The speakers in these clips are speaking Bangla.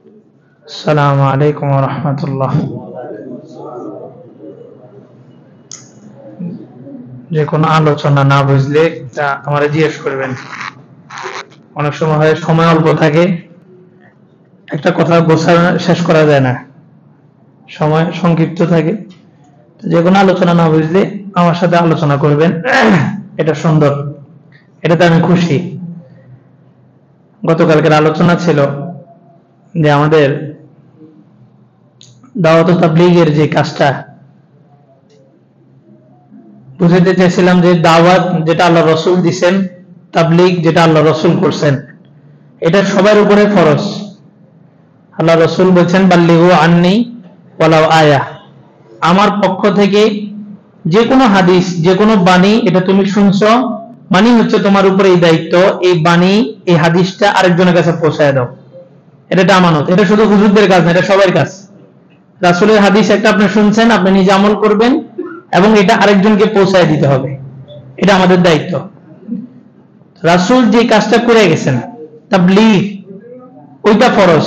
আসসালামু আলাইকুম ওয়া রাহমাতুল্লাহ। যে কোনো আলোচনা না বুঝলে তা আমারে জিজ্ঞেস করবেন। অনেক সময় হয় সময় অল্প থাকে, একটা কথা গোছানো শেষ করা যায় না, সময় সংক্ষিপ্ত থাকে। যে কোনো আলোচনা না বুঝলে আমার সাথে আলোচনা করবেন, এটা সুন্দর, এটাতে আমি খুশি। গতকালকের আলোচনা ছিল যে আমাদের দাওয়াত ও তাবলীগের যে কাজটা বুঝাতে চাইছিলাম, যে দাওয়াত যেটা আল্লাহ রসুল দিচ্ছেন, তাবলীগ যেটা আল্লাহ রসুল করছেন, এটা সবার উপরে ফরজ। আল্লাহ রসুল বলছেন বাল্লিগু আন্নি ওয়ালাউ আয়া, আমার পক্ষ থেকে যে কোনো হাদিস, যে কোনো বাণী, এটা তুমি শুনছো মানে হচ্ছে তোমার উপরে এই দায়িত্ব, এই বাণী, এই হাদিসটা আরেকজনের কাছে পৌঁছায় দাও। এটা আমানত, এটা শুধু হুজুরদের কাজ না, এটা সবার কাজ। রাসূলের হাদিস একটা আপনি শুনছেন, আপনি নিজে আমল করবেন এবং এটা আরেকজনকে পৌঁছায় দিতে হবে, এটা আমাদের দায়িত্ব। রাসূল যে কাজটা করে গেছেন তাবলীগ, ওইটা ফরজ।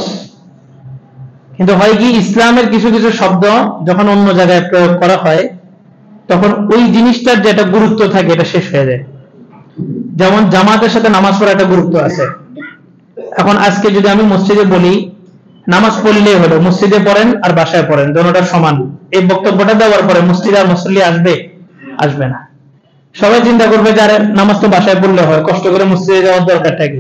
কিন্তু হয় কি, ইসলামের কিছু কিছু শব্দ যখন অন্য জায়গায় প্রয়োগ করা হয়, তখন ওই জিনিসটার যেটা গুরুত্ব থাকে এটা শেষ হয়ে যায়। যেমন জামাতের সাথে নামাজ পড়া একটা গুরুত্ব আছে। এখন আজকে যদি আমি মসজিদে বলি নামাজ পড়লেই হলো, মসজিদে পড়েন আর বাসায় পড়েন, দুটোটা সমান, এই বক্তব্যটা দেওয়ার পরে মসজিদে আর মুসল্লি আসবে না। সবাই চিন্তা করবে যে আরে নামাজ তো বাসায় পড়লে হয়, কষ্ট করে মসজিদে যাওয়ার দরকারটা কি?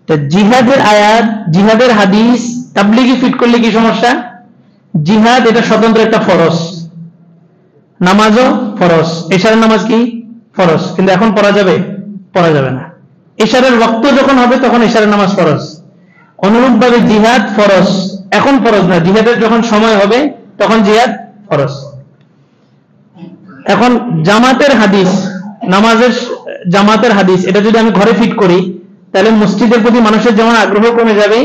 তো জিহাদের আয়াত, জিহাদের হাদিস তাবলীগে ফিট করলে কি সমস্যা? জিহাদ এটা স্বতন্ত্র একটা ফরজ, নামাজও ফরজ, এশারের নামাজ কি ফরজ, কিন্তু এখন পড়া যাবে না। এশারের ওয়াক্ত যখন হবে তখন এশারের নামাজ ফরজ। অনুরূপভাবে জিহাদ ফরজ, এখন ফরজ না, জিহাদের যখন সময় হবে তখন জিহাদ ফরজ। এখন জামাতের হাদিস, নামাজের জামাতের হাদিস, এটা যদি আমি ঘরে ফিট করি তাহলে মসজিদের প্রতি মানুষের যেমন আগ্রহ কমে যাবে,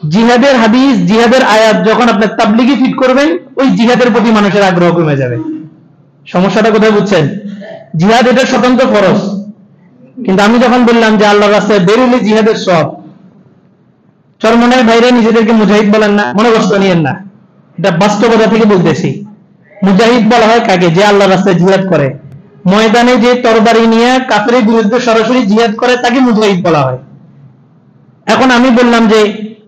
জিহাদের হাদিস, জিহাদের আয়াত যখন আপনার তাবলীগে ফিট করবেন, ওই জিহাদের প্রতি মানুষের আগ্রহ কমে যাবে। সমস্যাটা কোথায় বুঝছেন? জিহাদ এটা স্বতন্ত্র ফরজ, কিন্তু আমি যখন বললাম যে আল্লাহর রাস্তায় বেরোলে জিহাদের সওয়াব, চরমনের ভাইরা নিজেদেরকে মুজাহিদ বলেন না, মনে কষ্ট নিয়েন না, এটা বাস্তবতা থেকে বলতেছি। মুজাহিদ বলা হয় কাকে? যে আল্লাহর রাস্তায় জিহাদ করে, ময়দানে যে তরবারি নিয়ে কাফেরের বিরুদ্ধে সরাসরি জিহাদ করে তাকে মুজাহিদ বলা হয়। এখন আমি বললাম যে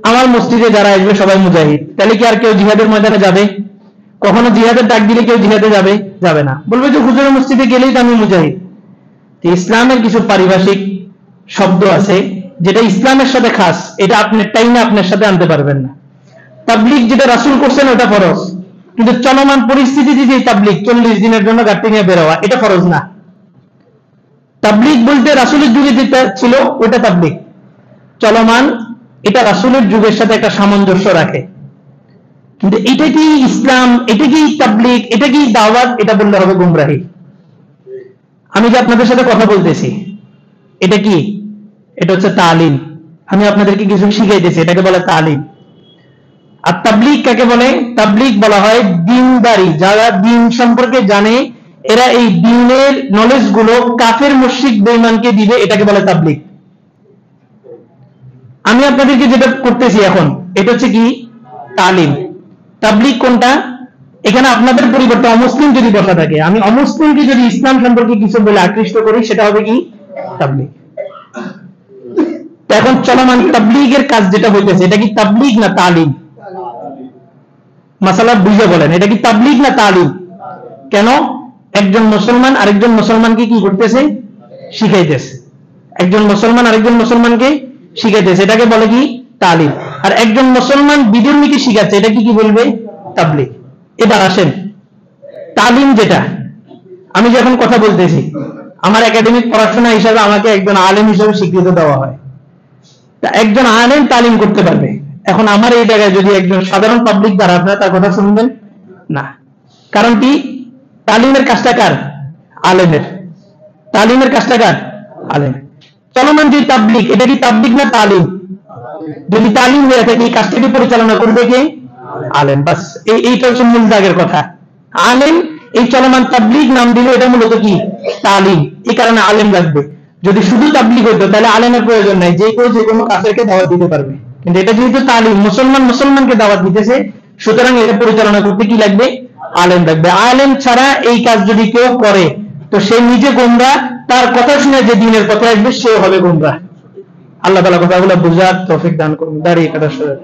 আমার মসজিদে যারা আসবে সবাই মুজাহিদ, তাহলে কি আর কেউ জিহাদের ময়দানে যাবে? কখনো জিহাদের ডাক দিলে কেউ জিহাদে যাবে না, বলবে যে হুজুরের মসজিদে গেলেই তো আমি মুজাহিদ। ইসলামের কিছু পারিভাষিক শব্দ আছে যেটা ইসলামের সাথে খাস, এটা আপনার টাইমে আপনার সাথে আনতে পারবেন না। তাবলীগ যেটা রাসূল করছেন ওটা ফরজ, কিন্তু চলমান পরিস্থিতিতে যে তাবলীগ 40 দিনের জন্য গাড়ি নিয়ে বের হওয়া, এটা ফরজ না। তাবলীগ বলতে রাসূলের যুগে যেটা ছিল ওটা তাবলীগ, চলমান, এটা রাসূলের যুগের সাথে একটা সামঞ্জস্য রাখে। কিন্তু এটা কি ইসলাম, এটা কি তাবলীগ, এটা কি দাওয়াত, এটা বললে হবে গুমরাহি। আমি যে আপনাদের সাথে কথা বলতেছি এটা কি? এটা হচ্ছে তালিম। আমি আপনাদেরকে কিছু শিখাইতেছি, এটাকে বলে তালিম। আর তাবলীগ কাকে বলে? তাবলীগ বলা হয় দ্বীনদারি, যারা দ্বীন সম্পর্কে জানে, এরা এই দ্বীনের নলেজ গুলো কাফের মুশরিক বেঈমানকে দিবে, এটাকে বলে তাবলীগ। আমি আপনাদেরকে যেটা করতেছি এখন, এটা হচ্ছে কি? তালিম। তাবলীগ কোনটা? এখানে আপনাদের পরিবর্তে অমুসলিম যদি বসা থাকে, আমি অমুসলিমকে যদি ইসলাম সম্পর্কে কিছু বলে আকৃষ্ট করি, সেটা হবে কি? তাবলীগ। এখন চলমান তাবলীগের কাজ যেটা হইতেছে, এটা কি তাবলীগ না তালিম? মাসালা বুঝে বলেন, এটা কি তাবলীগ না তালিম? কেন? একজন মুসলমান আরেকজন মুসলমানকে কি করতেছে? শিখাইতেছে। একজন মুসলমান আরেকজন মুসলমানকে শিখাইতেছে, এটাকে বলে কি? তালিম। আর একজন মুসলমান বিধর্মীকে শিখাচ্ছে, এটা কি বলবে? তাবলীগ। এবার আসেন, তালিম যেটা, আমি যখন কথা বলতেছি, আমার একাডেমিক পড়াশোনা হিসাবে আমাকে একজন আলেম হিসাবে স্বীকৃতি দেওয়া হয়, তা একজন আলেম তালিম করতে পারবে। এখন আমার এই জায়গায় যদি একজন সাধারণ পাবলিক দ্বারা আপনারা তার কথা শুনবেন না, কারণ কি? তালিমের কাজটা কার? আলেমের। তালিমের কাজটা কার? আলেম। চলমান যে তাবলীগ, এটা কি তাবলীগ না তালিম? যদি তালিম হয়ে থাকে, এই কাজটাকে পরিচালনা করবে কে? আলেম। বাস, এইটা হচ্ছে মূল দাগের কথা। আলেম, এই চলমান তাবলীগ নাম দিলে এটা মূলত কি? তালিম। এই কারণে আলেম লাগবে। যদি শুধু তাবলীগ হতো তাহলে আলেমের প্রয়োজন নাই, যে কেউ যে কোনো কাফেরকে দাওয়াত দিতে পারবে। কিন্তু এটা যেহেতু তালিম, মুসলমানকে দাওয়াত দিতেছে, সুতরাং এটা পরিচালনা করতে কি লাগবে? আলেম লাগবে। আলেম ছাড়া এই কাজ যদি কেউ করে তো সে নিজে গোমরাহ, তার কথা শুনে যে দ্বীনের পথে আসবে সেও হবে গোমরাহ। আল্লাহ তাআলা কথাগুলো বুঝার তৌফিক দান করুন। দাঁড়িয়ে কাটা সরে